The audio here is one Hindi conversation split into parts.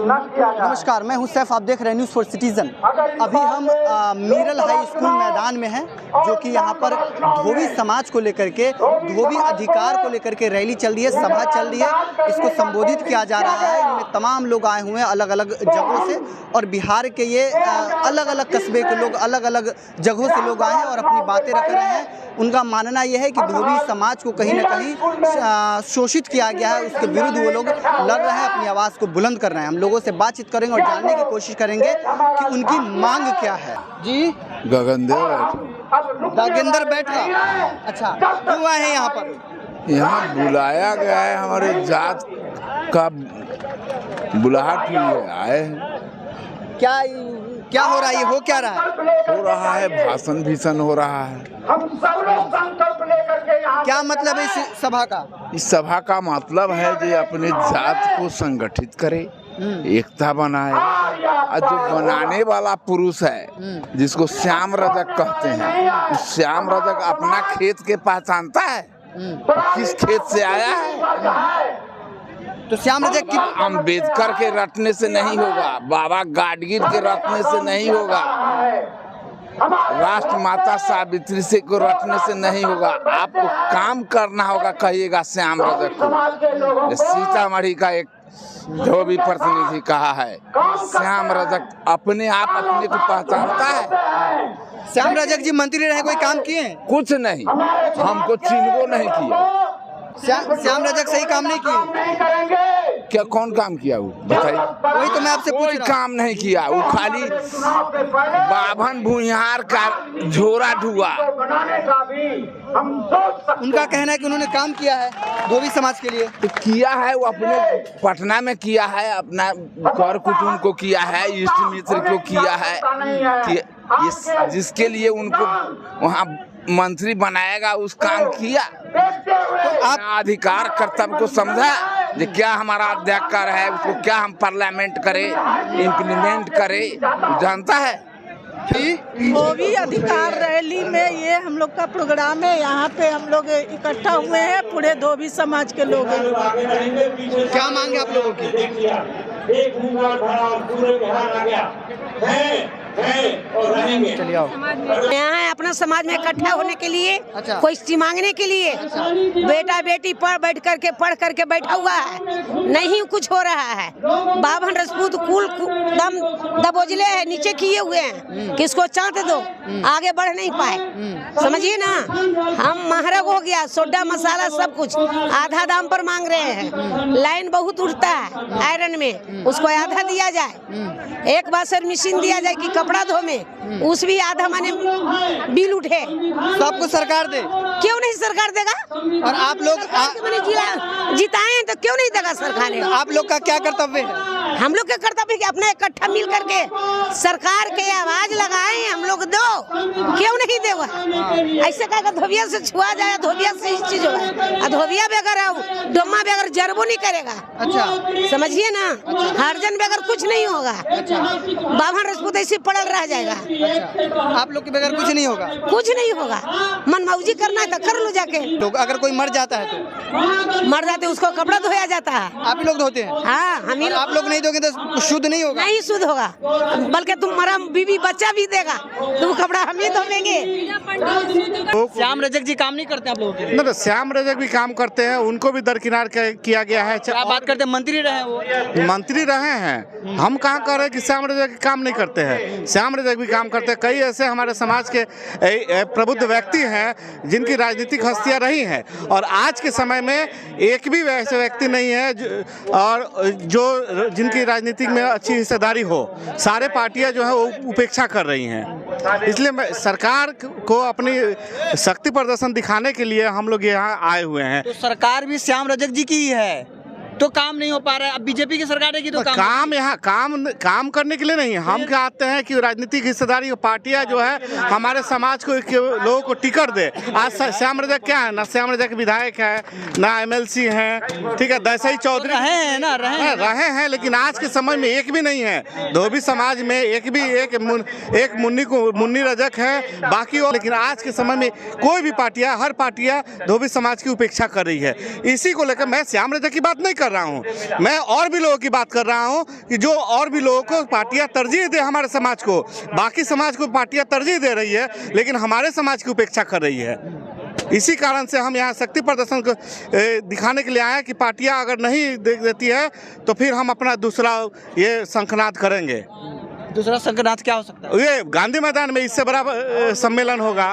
नमस्कार, मैं हूं सैफ, आप देख रहे हैं न्यूज़ फॉर सिटीजन। अभी हम मीरल हाई स्कूल मैदान में हैं, जो कि यहां पर धोबी समाज को लेकर के, धोबी अधिकार को लेकर के रैली चल रही है, सभा चल रही है। इसको संबोधित किया जा रहा है। इनमें तमाम लोग आए हुए हैं अलग अलग जगहों से, और बिहार के ये अलग अलग कस्बे के लोग, अलग अलग जगहों से लोग आए हैं और अपनी बातें रख रहे हैं। उनका मानना यह है कि धोबी समाज को कहीं ना कहीं शोषित किया गया है, उसके विरुद्ध वो लोग लड़ रहे हैं, अपनी आवाज़ को बुलंद कर रहे हैं। हम लोगों से बातचीत करेंगे और जानने की कोशिश करेंगे कि उनकी मांग क्या है। जी, गगनेंद्र बैठा। अच्छा, क्यों आए हैं यहाँ पर? यहाँ बुलाया गया है, हमारे जात का बुलाहट हुई है, आए हैं। क्या हो रहा है? ये हो क्या रहा है? हो रहा है भाषण भीषण हो रहा है। क्या मतलब है इस सभा का? इस सभा का मतलब है कि अपने जात को संगठित करे, एकता बनाए। और जो बनाने वाला पुरुष है, जिसको श्याम रजक कहते हैं, श्याम रजक अपना खेत के पहचानता है, किस खेत से आया है। तो श्याम रजक की अम्बेडकर के रटने से नहीं होगा, बाबा गाडगिल के रटने से नहीं होगा, राष्ट्र माता सावित्री से को रटने से नहीं होगा। आपको काम करना होगा, कहिएगा श्याम रजक को। सीतामढ़ी का एक धोबी प्रतिनिधि कहा है, श्याम रजक अपने आप अपने को पहचानता है। श्याम रजक जी मंत्री रहे, कोई काम किए? कुछ नहीं, हमको चिन्हो नहीं किया। श्याम रजक सही काम नहीं किए? क्या कौन काम किया वो बताइए? वही तो मैं आपसे पूछ रहा हूं। कोई काम नहीं किया, वो खाली बाभन भूमिहार का झोरा ढुआ। उनका कहना है कि उन्होंने काम किया है धोबी समाज के लिए। तो किया है, वो अपने पटना में किया है, अपना कर कुटुंब को किया है, इष्ट मित्र को किया है, जिसके लिए उनको वहाँ मंत्री बनाएगा उस काम किया। तो आप अधिकार कर्तव्य को समझा कि क्या हमारा अध्यक्ष कर है, उसको क्या हम पार्लियामेंट करे, इम्प्लीमेंट करे, जानता है। धोबी अधिकार रैली में ये हम लोग का प्रोग्राम है। यहाँ पे हम लोग इकट्ठा हुए हैं, पूरे धोबी समाज के लोग हैं। क्या मांगे आप लोगों की? चलिए आओ। यहाँ अपना समाज में इकट्ठा होने के लिए, अच्छा। कोई चीज मांगने के लिए। अच्छा। बेटा बेटी पढ़ करके बैठा हुआ है, नहीं कुछ हो रहा है। बाभन राजपूत कुल दम दबोचले है, नीचे किए हुए हैं, किसको चाट दो, आगे बढ़ नहीं पाए। समझिए ना, हम महरग हो गया, सोडा मसाला सब कुछ आधा दाम पर मांग रहे हैं। लाइन बहुत उठता है आयरन में, उसको आधा दिया जाए। एक बार मशीन दिया जाए कि कपड़ा धो में, उस भी आधा माने बिल उठे। सबको सरकार दे, क्यों नहीं सरकार देगा? और आप लोग जिताए हैं तो क्यों नहीं देगा सरकार ने? आप लोग का क्या कर्तव्य है? हम लोग का कर्तव्य है कि अपना इकट्ठा मिल करके सरकार के आवाज लगाए, हम लोग दो, क्यों नहीं देगा? ऐसे कहा धोबिया से छुआ जाए, धोबिया से इस चीज होगा, धोबिया बगैर डोमा बगैर जरबो नहीं करेगा। अच्छा, समझिए ना, हरजन बगैर कुछ नहीं होगा। अच्छा, बाभन राजपूत ऐसे पड़ल रह जाएगा। अच्छा, आप लोग के बगैर कुछ नहीं होगा? कुछ नहीं होगा, मनमौजी करना है तो कर लो जाके। लोग अगर कोई मर जाता है तो मर जाते, उसको कपड़ा धोया जाता है। आप ही लोग धोते हैं? हाँ, हम ही। आप लोग नहीं दोगे तो शुद्ध नहीं होगा? नहीं शुद्ध होगा, बल्कि तुम्हारा बीवी बच्चा भी देगा, तुम कपड़ा हम ही धोएंगे। श्याम रजक जी काम नहीं करते आप लोगों के? नहीं, श्याम रजक भी काम करते हैं, उनको भी दरकिनार किया गया है। क्या बात करते हैं? मंत्री रहे वो? मंत्री रहे हैं, हम कहाँ कह रहे हैं कि श्याम रजक काम नहीं करते हैं। श्याम रजक भी काम करते हैं। कई ऐसे हमारे समाज के प्रबुद्ध व्यक्ति हैं जिनकी राजनीतिक हस्तियां रही हैं, और आज के समय में एक भी वैसे व्यक्ति नहीं है और जो जिनकी राजनीतिक में अच्छी हिस्सेदारी हो। सारे पार्टियां जो है वो उपेक्षा कर रही हैं। इसलिए सरकार को अपनी शक्ति प्रदर्शन दिखाने के लिए हम लोग यहाँ आए हुए हैं। तो सरकार भी श्याम रजक जी की ही है, तो काम नहीं हो पा रहा है। अब बीजेपी की सरकार है कि तो काम यहाँ काम करने के लिए नहीं, हम क्या आते हैं कि राजनीतिक हिस्सेदारी पार्टियां जो है हमारे समाज को लोगों को टिकट दे। आज श्याम रजक क्या है? ना श्याम रजक विधायक है, ना MLC है, ठीक है, दसई चौधरी रहे हैं, लेकिन आज के समय में एक भी नहीं है। धोबी समाज में एक मुन्नी रजक है, बाकी लेकिन आज के समय में कोई भी पार्टियां, हर पार्टियां धोबी समाज की उपेक्षा कर रही है। इसी को लेकर मैं श्याम रजक की बात नहीं कर कर रहा हूँ, मैं और भी लोगों की बात कर रहा हूँ कि जो और भी लोगों को पार्टियां तरजीह दे हमारे समाज को। बाकी समाज को पार्टियां तरजीह दे रही है लेकिन हमारे समाज की उपेक्षा कर रही है। इसी कारण से हम यहाँ शक्ति प्रदर्शन को दिखाने के लिए आए हैं कि पार्टियां अगर नहीं देती है तो फिर हम अपना दूसरा ये शंखनाद करेंगे। दूसरा शंखनाद क्या हो सकता है? ये गांधी मैदान में इससे बड़ा सम्मेलन होगा।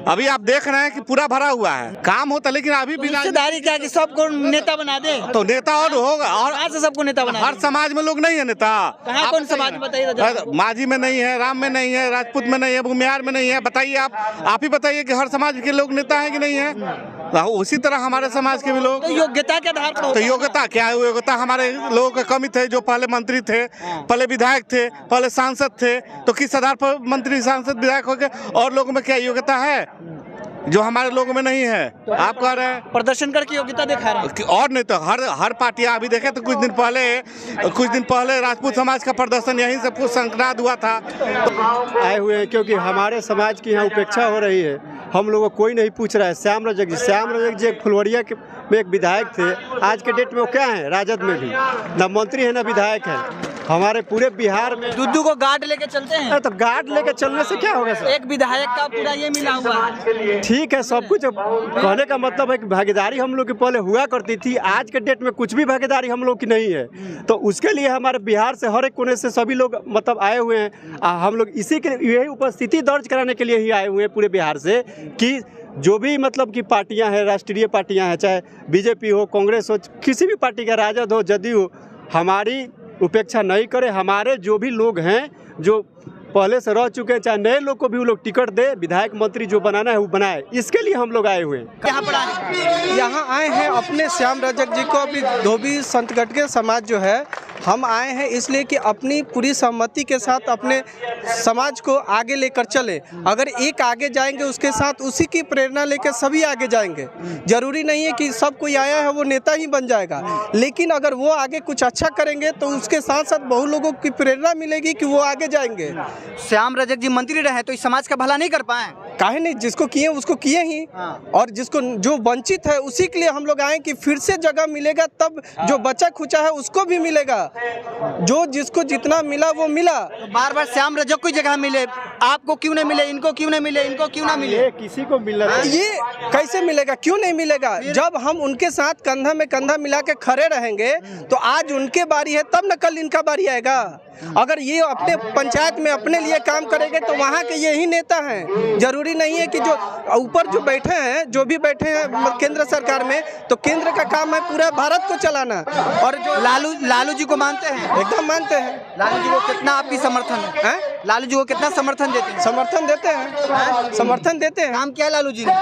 अभी आप देख रहे हैं कि पूरा भरा हुआ है, काम होता लेकिन अभी भी हिस्सेदारी क्या कि सबको नेता बना दे? तो नेता और होगा और आज से सबको नेता बना हर समाज में लोग नहीं है नेता। कहाँ कौन समाज में बताइए? माझी में नहीं है, राम में नहीं है, राजपूत में नहीं है, भूमिहार में नहीं है। बताइए आप ही बताइए कि हर समाज के लोग नेता है कि नहीं है? उसी तरह हमारे समाज के भी लोग। तो योग्यता के आधार पर? तो योग्यता क्या है? योग्यता हमारे लोगों का कमी थे, जो पहले मंत्री थे, पहले विधायक थे, पहले सांसद थे, तो किस आधार पर मंत्री सांसद विधायक हो गए? और लोगों में क्या योग्यता है जो हमारे लोगों में नहीं है? आप कह रहे हैं प्रदर्शन करके योग्यता दिखा रहे हैं और नहीं तो हर पार्टियां अभी देखे तो कुछ दिन पहले राजपूत समाज का प्रदर्शन यहीं से कुछ शंखनाद हुआ था। आए हुए हैं क्योंकि हमारे समाज की यहाँ उपेक्षा हो रही है। हम लोगों को कोई नहीं पूछ रहा है। श्याम रजक जी एक फुलवरिया में एक विधायक थे, आज के डेट में वो क्या है? राजद में भी न मंत्री है न विधायक है। हमारे पूरे बिहार में दुद्दू को गार्ड लेके चलते हैं तो गार्ड लेके चलने से क्या होगा सर? एक विधायक का पूरा ये मिला हुआ है। ठीक है, सब कुछ कहने का मतलब है कि भागीदारी हम लोग की पहले हुआ करती थी, आज के डेट में कुछ भी भागीदारी हम लोग की नहीं है। तो उसके लिए हमारे बिहार से हर एक कोने से सभी लोग मतलब आए हुए हैं। हम लोग इसी के यही उपस्थिति दर्ज कराने के लिए ही आए हुए हैं पूरे बिहार से कि जो भी मतलब कि पार्टियां हैं, राष्ट्रीय पार्टियां हैं, चाहे बीजेपी हो, कांग्रेस हो, किसी भी पार्टी का, राजद हो, जदयू हो, हमारी उपेक्षा नहीं करे। हमारे जो भी लोग हैं जो पहले से रह चुके हैं, चाहे नए लोग को भी वो लोग टिकट दे, विधायक मंत्री जो बनाना है वो बनाए। इसके लिए हम लोग आए हुए हैं। यहाँ आए हैं अपने श्याम रजक जी को, अभी धोबी संतगढ़ के समाज जो है, हम आए हैं इसलिए कि अपनी पूरी सहमति के साथ अपने समाज को आगे लेकर चले। अगर एक आगे जाएंगे उसके साथ उसी की प्रेरणा लेकर सभी आगे जाएंगे। जरूरी नहीं है कि सब कोई आया है वो नेता ही बन जाएगा, लेकिन अगर वो आगे कुछ अच्छा करेंगे तो उसके साथ साथ बहुत लोगों की प्रेरणा मिलेगी कि वो आगे जाएंगे। श्याम रजक जी मंत्री रहे तो इस समाज का भला नहीं कर पाए? काहे नहीं, जिसको किए उसको किए ही। और जिसको जो वंचित है उसी के लिए हम लोग आए कि फिर से जगह मिलेगा, तब जो बचा खुचा है उसको भी मिलेगा। जो जिसको जितना मिला वो मिला। तो बार बार श्याम रजक को जगह मिले, आपको क्यों नहीं मिले, इनको क्यों नहीं मिले, इनको क्यों ना मिले? किसी को मिल रहा है, ये कैसे मिलेगा? क्यों नहीं मिलेगा? जब हम उनके साथ कंधा में कंधा मिला के खड़े रहेंगे तो आज उनके बारी है तब न कल इनका बारी आएगा। अगर ये अपने पंचायत में अपने लिए काम करेंगे तो वहाँ के यही नेता हैं। जरूरी नहीं है कि जो ऊपर जो बैठे हैं, जो भी बैठे हैं केंद्र सरकार में, तो केंद्र का काम है पूरा भारत को चलाना। और जो लालू जी को मानते हैं? एकदम मानते हैं। लालू जी को कितना आपकी समर्थन है? लालू जी को कितना समर्थन देते हैं? समर्थन देते हैं, समर्थन देते हैं। काम किया लालू जी ने?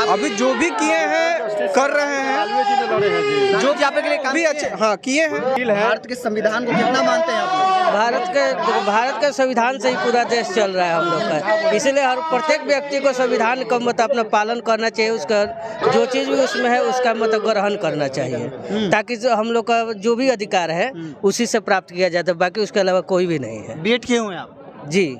अभी जो भी किए हैं कर रहे हैं, जो यहाँ पे के लिए काम भी अच्छे हाँ किए हैं। भारत के संविधान को कितना मानते हैं आप लोग? भारत के संविधान से ही पूरा देश चल रहा है हम लोग का, इसलिए हर प्रत्येक व्यक्ति को संविधान का मतलब अपना पालन करना चाहिए। उसका जो चीज़ भी उसमें है उसका मतलब ग्रहण करना चाहिए, ताकि हम लोग का जो भी अधिकार है उसी से प्राप्त किया जाता है, बाकी उसके अलावा कोई भी नहीं है। बीएड किए हुए हैं आप? जी।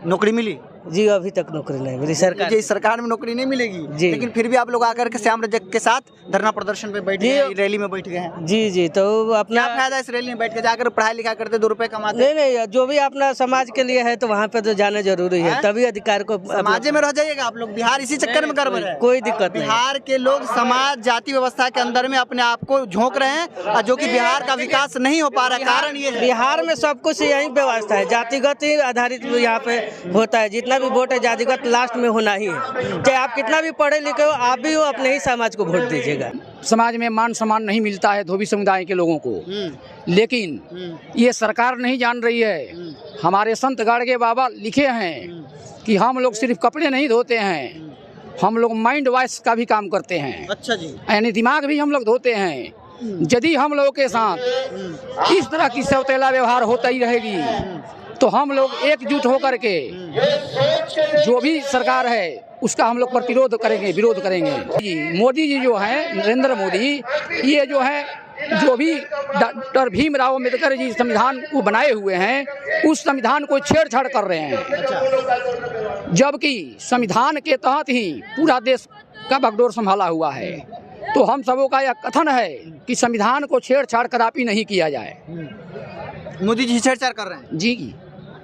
नौकरी मिली? जी, अभी तक नौकरी नहीं मिली सरकार में नौकरी नहीं मिलेगी जी। लेकिन फिर भी आप लोग आकर के श्याम रजक के साथ धरना प्रदर्शन पे बैठ गए, रैली में बैठ गए हैं। जी, तो अपना क्या फायदा इस रैली में बैठ के? जाकर पढ़ाई लिखा करते, 2 रुपए कमाते। नहीं, जो भी अपना समाज के लिए है तो वहाँ पे तो जाना जरूरी है, तभी अधिकार को समाज में रह जाइएगा आप लोग। बिहार इसी चक्कर में गड़बड़ है। कोई दिक्कत नहीं। बिहार के लोग समाज जाति व्यवस्था के अंदर में अपने आप को झोंक रहे हैं, और जो कि बिहार का विकास नहीं हो पा रहा। कारण ये है बिहार में सब कुछ यही व्यवस्था है, जातिगत ही आधारित यहाँ पे होता है। जितना भी वोट है जातिगत लास्ट में होना ही है। चाहे आप कितना भी पढ़े लिखे हो, आप भी हो, अपने ही समाज को वोट दीजिएगा। समाज में मान सम्मान नहीं मिलता है धोबी समुदाय के लोगों को, लेकिन ये सरकार नहीं जान रही है। हमारे संत गाड़गे बाबा लिखे हैं कि हम लोग सिर्फ कपड़े नहीं धोते हैं, हम लोग माइंड वॉइस का भी काम करते हैं। अच्छा जी। यानी दिमाग भी हम लोग धोते हैं। यदि हम लोगों के साथ इस तरह की सौतेला व्यवहार होता ही रहेगी तो हम लोग एकजुट होकर के जो भी सरकार है उसका हम लोग प्रतिरोध करेंगे, विरोध करेंगे। जी, मोदी जी जो हैं, नरेंद्र मोदी, ये जो है जो भी डॉक्टर भीमराव अम्बेडकर जी संविधान को बनाए हुए हैं उस संविधान को छेड़छाड़ कर रहे हैं, जबकि संविधान के तहत ही पूरा देश का बागडोर संभाला हुआ है। तो हम सबों का यह कथन है कि संविधान को छेड़छाड़ कदापि नहीं किया जाए। मोदी जी छेड़छाड़ कर रहे हैं जी।